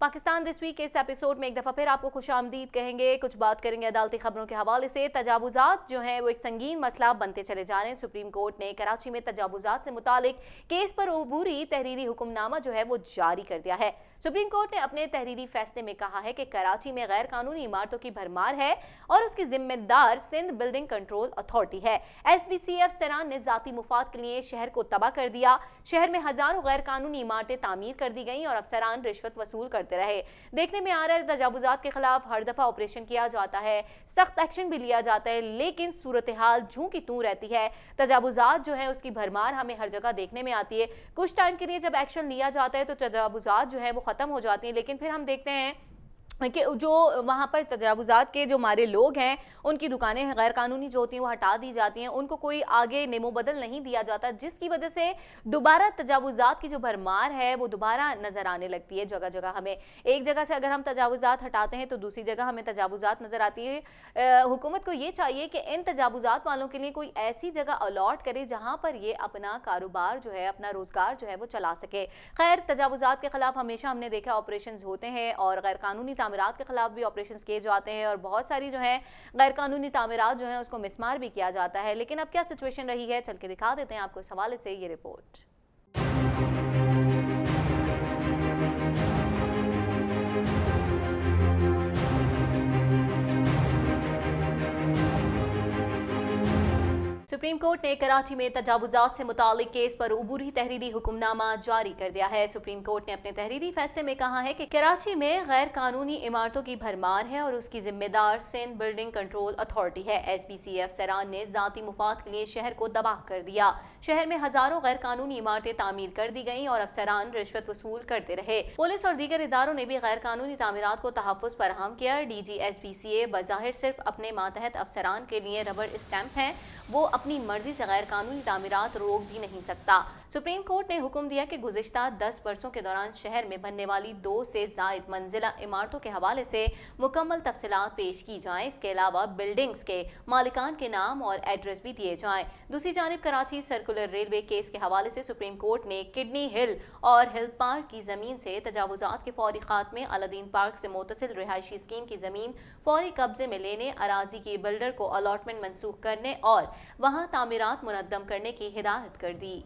Pakistan this week के इस episode में एक दफ़ा फिर आपको खुशामदीद कहेंगे। कुछ बात करेंगे अदालती खबरों के हवाले से। तजावुज़ात जो हैं वो एक संगीन मसला बनते चले जा रहे हैं। सुप्रीम कोर्ट ने कराची में तजावुज़ात से मुतालिक केस पर अबूरी तहरीरी हुक्मनामा जो है वो जारी कर दिया है। सुप्रीम कोर्ट ने अपने तहरीरी फैसले में कहा है कि कराची में गैर कानूनी इमारतों की भरमार है और उसकी जिम्मेदार सिंध बिल्डिंग कंट्रोल अथॉरिटी है। SBCF सरान ने जाती मुफाद के लिए शहर को तबाह कर दिया। शहर में हजारों गैर कानूनी इमारतें तामीर कर दी गईं और अफसरान रिश्वत वसूल करते रहे। देखने में आ रहा है तजावुज़ात के खिलाफ हर दफा ऑपरेशन किया जाता है, सख्त एक्शन भी लिया जाता है, लेकिन सूरत हाल जूं की तूं रहती है। तजावुज़ात जो है उसकी भरमार हमें हर जगह देखने में आती है। कुछ टाइम के लिए जब एक्शन लिया जाता है तो तजावुज़ात जो है वो खत्म हो जाती हैं, लेकिन फिर हम देखते हैं कि जो वहाँ पर तजावुज़ात के जो हमारे लोग हैं उनकी दुकानें गैर कानूनी जो होती हैं वो हटा दी जाती हैं, उनको कोई आगे नेमो बदल नहीं दिया जाता, जिसकी वजह से दोबारा तजावुज़ात की जो भरमार है वो दोबारा नज़र आने लगती है। जगह जगह हमें एक जगह से अगर हम तजावुज़ात हटाते हैं तो दूसरी जगह हमें तजावुज़ात नज़र आती है। हुकूमत को ये चाहिए कि इन तजावुज़ात वालों के लिए कोई ऐसी जगह अलॉट करे जहाँ पर ये अपना कारोबार जो है, अपना रोज़गार जो है वो चला सके। खैर, तजावुज़ात के खिलाफ हमेशा हमने देखा ऑपरेशन होते हैं और गैर कानूनी तामीरात के खिलाफ भी ऑपरेशंस किए जाते हैं और बहुत सारी जो है गैर कानूनी तामीरात जो है उसको मिसमार भी किया जाता है। लेकिन अब क्या सिचुएशन रही है, चल के दिखा देते हैं आपको इस हवाले से ये रिपोर्ट। सुप्रीम कोर्ट ने कराची में तजावुज़ात से मुतालिक केस पर अबूरी तहरीरी हुक्मनामा जारी कर दिया है। सुप्रीम कोर्ट ने अपने तहरीरी फैसले में कहा है कि कराची में गैर कानूनी इमारतों की भरमार है और उसकी जिम्मेदार सिंध बिल्डिंग कंट्रोल अथॉरिटी है। SBCF सरान ने जाती मुफाद के लिए शहर को तबाह कर दिया। शहर में हजारों गैर कानूनी इमारतें तामीर कर दी गईं और अफसरान रिश्वत वसूल करते रहे। पुलिस और दीगर इदारों ने भी गैर कानूनी तामीरात को तहफ़्फ़ुज़ फराहम किया। DG SPCA बज़ाहिर सिर्फ अपने मातहत अफसरान के लिए रबर स्टैंप हैं, वो अपनी मर्जी से गैर कानूनी तामीरात रोक भी नहीं सकता। सुप्रीम कोर्ट ने हुक्म दिया कि गुज़िश्ता 10 बरसों के दौरान शहर में बनने वाली 2 से ज़ायद मंजिला इमारतों के हवाले से मुकम्मल तफसीलात पेश की जाएं। इसके अलावा बिल्डिंग्स के मालिकान के नाम और एड्रेस भी दिए जाएं। दूसरी जानिब कराची सर्कुलर रेलवे केस के हवाले से सुप्रीम कोर्ट ने किडनी हिल और हिल पार्क की ज़मीन से तजावुज़ात के फौरी खात्मे, अलादीन पार्क से मुतसिल रिहायशी स्कीम की ज़मीन फौरी कब्जे में लेने, अराजी की बिल्डर को अलॉटमेंट मनसूख करने और वहाँ तामीरात मुनद्दम करने की हिदायत कर दी।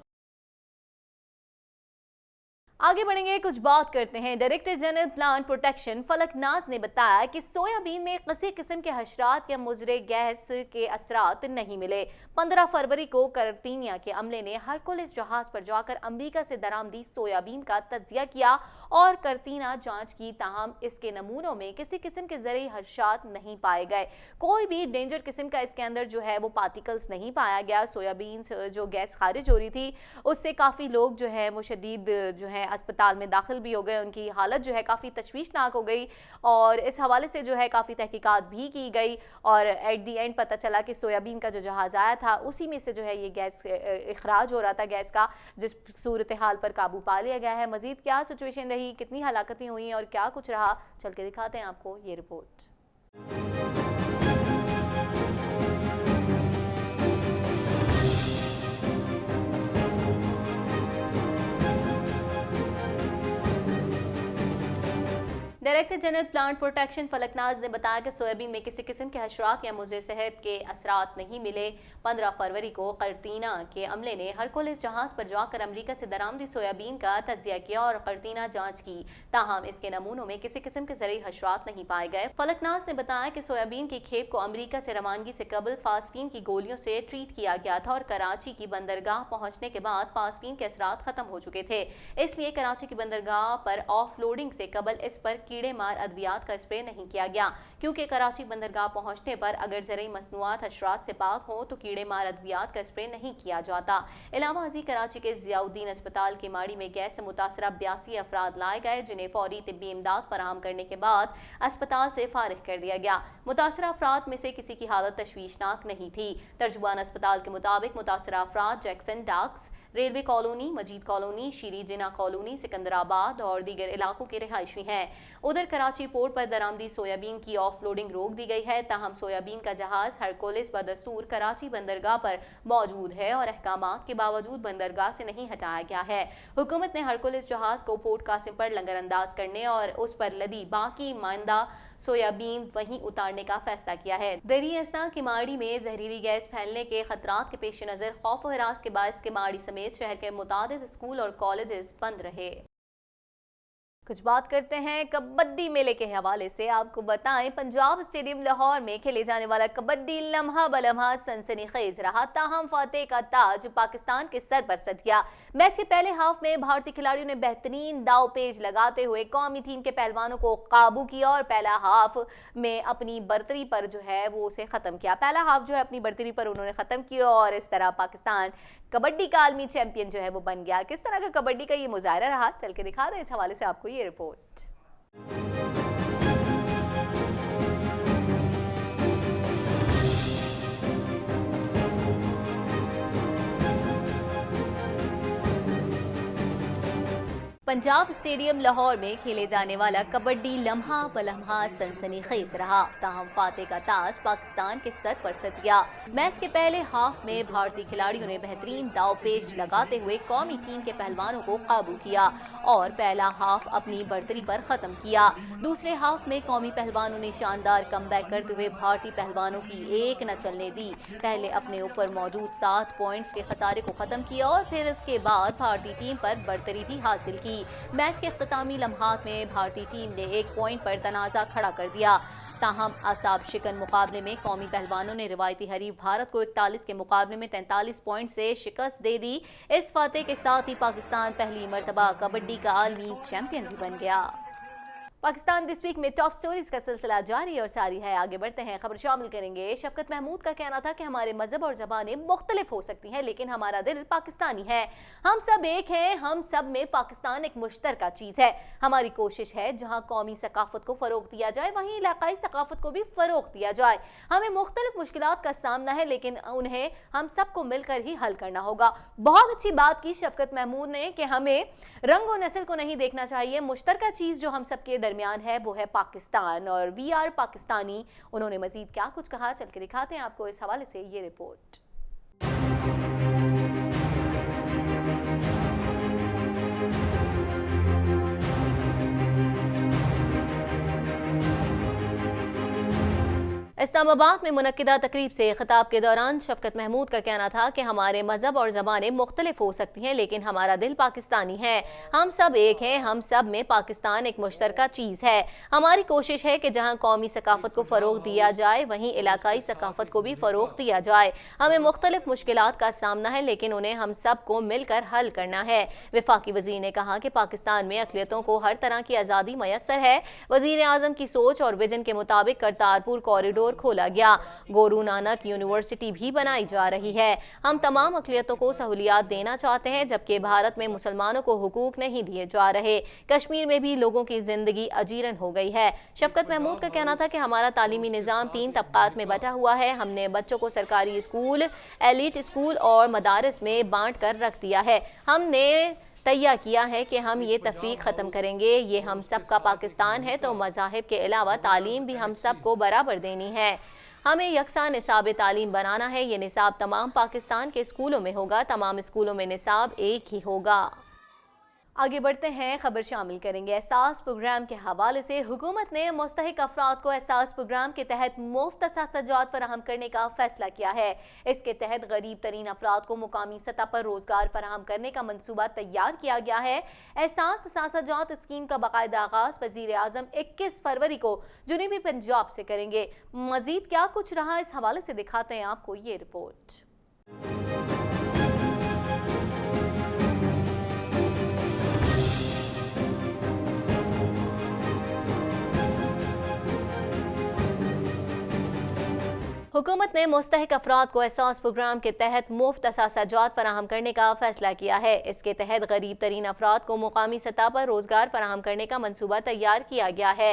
आगे बढ़ेंगे, कुछ बात करते हैं। Director general plant protection Falaknaz ने बताया कि सोयाबीन में किसी किस्म के हशरात या मुजरे गैस के असरात नहीं मिले। 15 फरवरी को करतीनिया के अमले ने हरकुलिस जहाज पर जाकर अमेरिका से दरामदी सोयाबीन का तज्जिया किया और करतीना जांच की, ताहम इसके नमूनों में किसी किस्म के जरिए हशरात नहीं पाए गए। कोई भी डेंजर किस्म का इसके अंदर जो है वो पार्टिकल्स नहीं पाया गया। सोयाबीन से जो गैस खारिज हो रही थी उससे काफ़ी लोग जो है वो शदीद जो है अस्पताल में दाखिल भी हो गए, उनकी हालत जो है काफ़ी तशवीशनाक हो गई और इस हवाले से जो है काफ़ी तहकीकात भी की गई और एट दी एंड पता चला कि सोयाबीन का जो जहाज़ आया था उसी में से जो है ये गैस इखराज हो रहा था गैस का, जिस सूरत हाल पर काबू पा लिया गया है। मज़ीद क्या सिचुएशन रही, कितनी हलाकतें हुई और क्या कुछ रहा, चल के दिखाते हैं आपको ये report. Director general plant protection Falaknaz ने बताया कि सोयाबीन में किसी किस्म के हशरात या मुजरे सेहत के असरात नहीं मिले। 15 फरवरी को करतीना के अमले ने हरकुलिस जहाज पर जाकर अमेरिका से दरामदी सोयाबीन का तज्जिया किया और करतीना जांच की, ताहम इसके नमूनों में किसी किस्म के जरिए हशरात नहीं पाए गए। फलकनाज ने बताया कि सोयाबीन की खेप को अमेरिका से रवानगी से कबल फास्फीन की गोलियों से ट्रीट किया गया था और कराची की बंदरगाह पहुंचने के बाद फास्फीन के असरात खत्म हो चुके थे, इसलिए कराची की बंदरगाह पर ऑफ लोडिंग से कबल इस पर कीड़े मार अद्वियात का स्प्रे नहीं किया गया, क्योंकि कराची बंदरगाह पहुंचने पर अगर जरिए मसनूआत हशरात से पाक हो तो कीड़े मार अद्वियात का स्प्रे नहीं किया जाता। इलावा अजी कराची के जियाउद्दीन अस्पताल की माड़ी में गैस से मुतासरा 82 अफराद लाए गए, जिन्हें फौरी तिब्बी इमदाद फराहम करने के बाद अस्पताल से फारिग कर दिया गया। मुतासरा अफराद में से किसी की हालत तशवीशनाक नहीं थी। तर्जुबान अस्पताल के मुताबिक मुतासरा अफराद जैक्सन डाक्स रेलवे कॉलोनी, मजीद कॉलोनी, शीरी जिना कॉलोनी, सिकंदराबाद और दीगर इलाकों के रिहायशी हैं। उधर कराची पोर्ट पर दरामदी सोयाबीन की ऑफलोडिंग रोक दी गई है। ताहम सोयाबीन का जहाज हरकुलिस बदस्तूर कराची बंदरगाह पर मौजूद है और अहकामात के बावजूद बंदरगाह से नहीं हटाया गया है। हुकूमत ने हरकुलिस जहाज को पोर्ट कासिम पर लंगरअंदाज करने और उस पर लदी बाकी मांदा सोयाबीन वहीं उतारने का फैसला किया है। दरी अस्थां किमाड़ी में जहरीली गैस फैलने के खतरात के पेश नज़र खौफ और हरास के बायस किमाड़ी समेत शहर के मुतादिद स्कूल और कॉलेजेस बंद रहे। कुछ बात करते हैं कबड्डी मेले के हवाले से। आपको बताएं, पंजाब स्टेडियम लाहौर में खेले जाने वाला कबड्डी लम्हा बलम्हा सनसनीखेज रहा। ताहम फातेह का ताज पाकिस्तान के सर पर सज गया। मैच के पहले हाफ में भारतीय खिलाड़ियों ने बेहतरीन दाव पेच लगाते हुए कौमी टीम के पहलवानों को काबू किया और पहला हाफ में अपनी बर्तरी पर जो है वो उसे खत्म किया। पहला हाफ जो है अपनी बर्तरी पर उन्होंने खत्म किया और इस तरह पाकिस्तान कबड्डी का आलमी चैंपियन जो है वो बन गया। किस तरह का कबड्डी का ये मुजाहरा रहा, चल के दिखा दें इस हवाले से आपको ये रिपोर्ट। पंजाब स्टेडियम लाहौर में खेले जाने वाला कबड्डी लम्हा बलम्हा सनसनीखेज रहा। ताहम फातेह का ताज पाकिस्तान के सर पर सज गया। मैच के पहले हाफ में भारतीय खिलाड़ियों ने बेहतरीन दाव पेच लगाते हुए कौमी टीम के पहलवानों को काबू किया और पहला हाफ अपनी बर्तरी पर खत्म किया। दूसरे हाफ में कौमी पहलवानों ने शानदार कमबैक करते हुए भारतीय पहलवानों की एक न चलने दी। पहले अपने ऊपर मौजूद 7 पॉइंट्स के खसारे को खत्म किया और फिर इसके बाद भारतीय टीम पर बर्तरी भी हासिल की। मैच के इख्तितामी लम्हात में भारतीय टीम ने 1 पॉइंट पर तनाज़ा खड़ा कर दिया। ताहम असाब शिकन मुकाबले में कौमी पहलवानों ने रिवायती हरीफ भारत को 41 के मुकाबले में 43 पॉइंट से शिकस्त दे दी। इस फातेह के साथ ही पाकिस्तान पहली मरतबा कबड्डी का आलमी चैंपियन भी बन गया। पाकिस्तान दिस वीक में टॉप स्टोरीज का सिलसिला जारी और सारी है। आगे बढ़ते हैं, खबर शामिल करेंगे। शफकत महमूद का कहना था कि हमारे मजहब और ज़बानें मुख्तलिफ हो सकती हैं लेकिन हमारा दिल पाकिस्तानी है। हम सब एक हैं, हम सब में पाकिस्तान एक मुश्तरका चीज़ है। हमारी कोशिश है जहाँ कौमी सकाफत को फ़रोग दिया जाए वहीं इलाकाई सकाफत को भी फ़रोग दिया जाए। हमें मुख्तलिफ मुश्किलात का सामना है लेकिन उन्हें हम सबको मिलकर ही हल करना होगा। बहुत अच्छी बात की शफकत महमूद ने कि हमें रंग और नस्ल को नहीं देखना चाहिए। मुश्तरका चीज़ जो हम सबके दरमियान है वो है पाकिस्तान और वी आर पाकिस्तानी। उन्होंने मजीद क्या कुछ कहा, चल के दिखाते हैं आपको इस हवाले से ये रिपोर्ट। इस्लामाबाद में मुनक्किदा तकरीब से खिताब के दौरान शफकत महमूद का कहना था कि हमारे मजहब और ज़बानें मुख्तलिफ हो सकती हैं लेकिन हमारा दिल पाकिस्तानी है। हम सब एक हैं, हम सब में पाकिस्तान एक मुश्तरका चीज़ है। हमारी कोशिश है कि जहाँ कौमी सकाफत को फ़रोग दिया जाए वहीं इलाकाई सकाफत को भी फ़रोग दिया जाए। हमें मुख्तलिफ मुश्किलात का सामना है लेकिन उन्हें हम सब को मिलकर हल करना है। वफाकी वज़ीर ने कहा कि पाकिस्तान में अक़लियतों को हर तरह की आज़ादी मैसर है। वज़ीर आज़म की सोच और विजन के मुताबिक करतारपुर कॉरिडोर खोला गया। गुरु नानक यूनिवर्सिटी भी बनाई जा रही है। हम तमाम अक़लियतों को सहूलियात देना चाहते हैं जबकि भारत में मुसलमानों को हुकूक नहीं दिए जा रहे। कश्मीर में भी लोगों की जिंदगी अजीरन हो गई है। शफकत महमूद का कहना था कि हमारा तालीमी निज़ाम 3 तबक़ात में बटा हुआ है। हमने बच्चों को सरकारी स्कूल, एलिट स्कूल और मदारिस में बांट कर रख दिया है। हमने तैयार किया है कि हम ये तफरीक ख़त्म करेंगे। ये हम सब का पाकिस्तान है तो मज़ाहिब के अलावा तालीम भी हम सब को बराबर देनी है। हमें यकसा निसाब तालीम बनाना है। ये निसाब तमाम पाकिस्तान के स्कूलों में होगा। तमाम स्कूलों में निसाब एक ही होगा। आगे बढ़ते हैं, खबर शामिल करेंगे एहसास प्रोग्राम के हवाले से। हुकूमत ने मुस्तहिक अफराद को एहसास प्रोग्राम के तहत मुफ्त असासजात फराहम करने का फैसला किया है। इसके तहत गरीब तरीन अफराद को मुकामी सतह पर रोजगार फराहम करने का मनसूबा तैयार किया गया है। एहसास असासजात स्कीम का बाकायदा आगाज वज़ीर आज़म 21 फरवरी को जुनूबी पंजाब से करेंगे। मजीद क्या कुछ रहा, इस हवाले से दिखाते हैं आपको ये रिपोर्ट। हुकूमत ने मुस्तहिक अफराद को एहसास प्रोग्राम के तहत मुफ्त असासाजात फराहम करने का फैसला किया है। इसके तहत गरीब तरीन अफराद को मुकामी सतह पर रोजगार फराहम करने का मंसूबा तैयार किया गया है।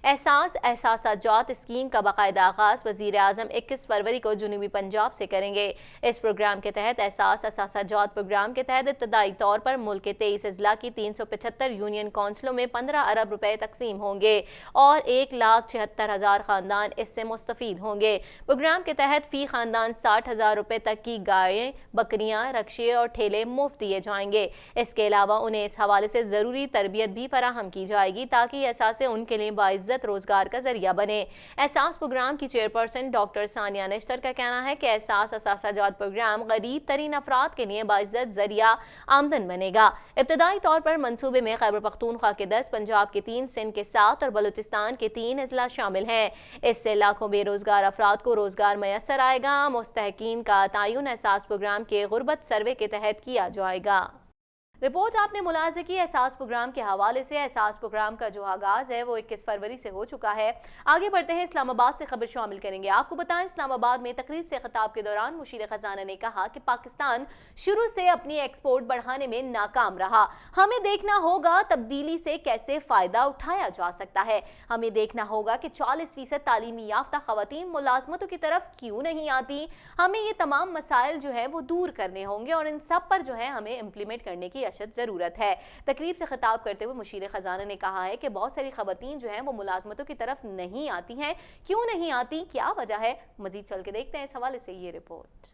एहसासाजात स्कीम का बाकायदा आगाज वज़ीर आज़म 21 फरवरी को जनूबी पंजाब से करेंगे। इस प्रोग्राम के तहत एहसासाजात प्रोग्राम के तहत इब्तदाई तौर पर मुल्क के 23 अजला की 375 यूनियन काउंसिलों में 15 अरब रुपए तकसीम होंगे और 1,76,000 खानदान इससे मुस्तफीद होंगे। प्रोग्राम के तहत फी खानदान 60,000 रुपए तक की गायें, बकरियां, रक्शे और ठेले मुफ्त दिए जाएंगे। इसके अलावा उन्हें इस हवाले से ज़रूरी तरबियत भी फराहम की जाएगी ताकि एहसासे उनके लिए बाइज्जत रोजगार का जरिया बने। एहसास प्रोग्राम की चेयरपर्सन डॉक्टर सानिया नेश्तर का कहना है कि एहसास असासाजात प्रोग्राम गरीब तरीन अफराद के लिए बाइज्जत जरिया आमदन बनेगा। इब्तदाई तौर पर मंसूबे में खैबर पख्तूनख्वा के 10, पंजाब के 3, सिंध के 7 और बलूचिस्तान के 3 अजला शामिल हैं। इससे लाखों बेरोजगार अफराद को रोजगार मैसर आएगा। मुस्तहकीन का तयन एहसास प्रोग्राम के गुर्बत सर्वे के तहत किया जाएगा। रिपोर्ट आपने मुलाहिज़ा की। एहसास प्रोग्राम के हवाले से एहसास प्रोग्राम का जो आगाज़ है वो 21 फरवरी से हो चुका है। आगे बढ़ते हैं, इस्लामाबाद से खबर शामिल करेंगे। आपको बताएं, इस्लामाबाद में तकरीब से खिताब के दौरान मुशीर खजाना ने कहा कि पाकिस्तान शुरू से अपनी एक्सपोर्ट बढ़ाने में नाकाम रहा। हमें देखना होगा तब्दीली से कैसे फ़ायदा उठाया जा सकता है। हमें देखना होगा कि 40% तालीमी याफ्ता ख़वातीन मुलाजमतों की तरफ क्यों नहीं आती। हमें ये तमाम मसाइल जो है वो दूर करने होंगे और इन सब पर जो है हमें इम्प्लीमेंट करने की जरूरत है। तकरीब से खिताब करते हुए मुशीर खजाना ने कहा है कि बहुत सारी खवातीन जो हैं वो मुलाजमतों की तरफ नहीं आती हैं। क्यों नहीं आती, क्या वजह है, मजीद चल के देखते हैं इस हवाले से ये रिपोर्ट।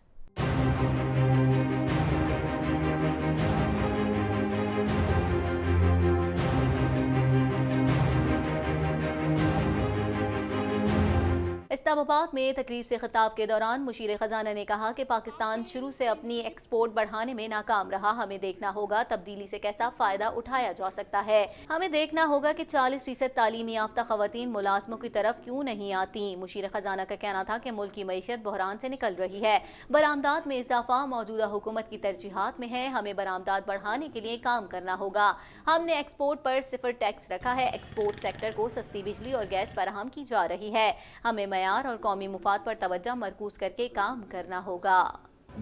इस्लामाबाद में तकरीब से खिताब के दौरान मुशीर खजाना ने कहा कि पाकिस्तान शुरू से अपनी एक्सपोर्ट बढ़ाने में नाकाम रहा। हमें देखना होगा तब्दीली से कैसा फ़ायदा उठाया जा सकता है। हमें देखना होगा कि 40% तालीमी याफ्ता ख़वातीन मुलाजमों की तरफ क्यों नहीं आती। मुशीर खजाना का कहना था कि मुल्क की मईशत बहरान से निकल रही है। बरामदात में इजाफा मौजूदा हुकूमत की तरजीहात में है। हमें बरामदात बढ़ाने के लिए काम करना होगा। हमने एक्सपोर्ट पर 0 टैक्स रखा है। एक्सपोर्ट सेक्टर को सस्ती बिजली और गैस फराहम की जा रही है। हमें और कौमी मुफाद पर तवज्जो मरकूज करके काम करना होगा।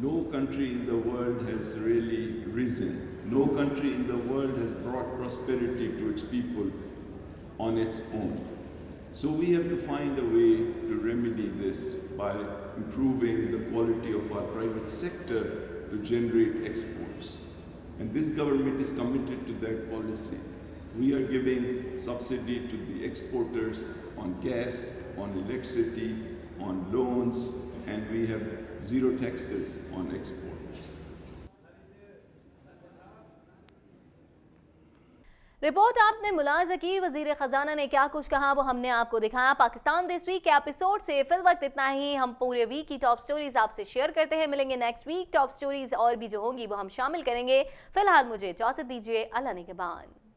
No country in the world has really risen. No country in the world has brought prosperity to its people on its own. So we have to find a way to remedy this by improving the quality of our private sector to generate exports. And this government is committed to that policy. We are giving subsidy to the exporters on gas, on electricity, on loans, and we have 0 taxes on export. Report आपने मुलाहिज़ा की। वज़ीर ख़जाना ने क्या कुछ कहा वो हमने आपको दिखाया। पाकिस्तान दिस वीक के एपिसोड से फिल वक्त इतना ही। हम पूरे वीक की टॉप स्टोरीज आपसे शेयर करते हैं। मिलेंगे नेक्स्ट वीक। टॉप स्टोरीज और भी जो होंगी वो हम शामिल करेंगे। फिलहाल मुझे इजाज़त दीजिए। अल्लाह निगहबान।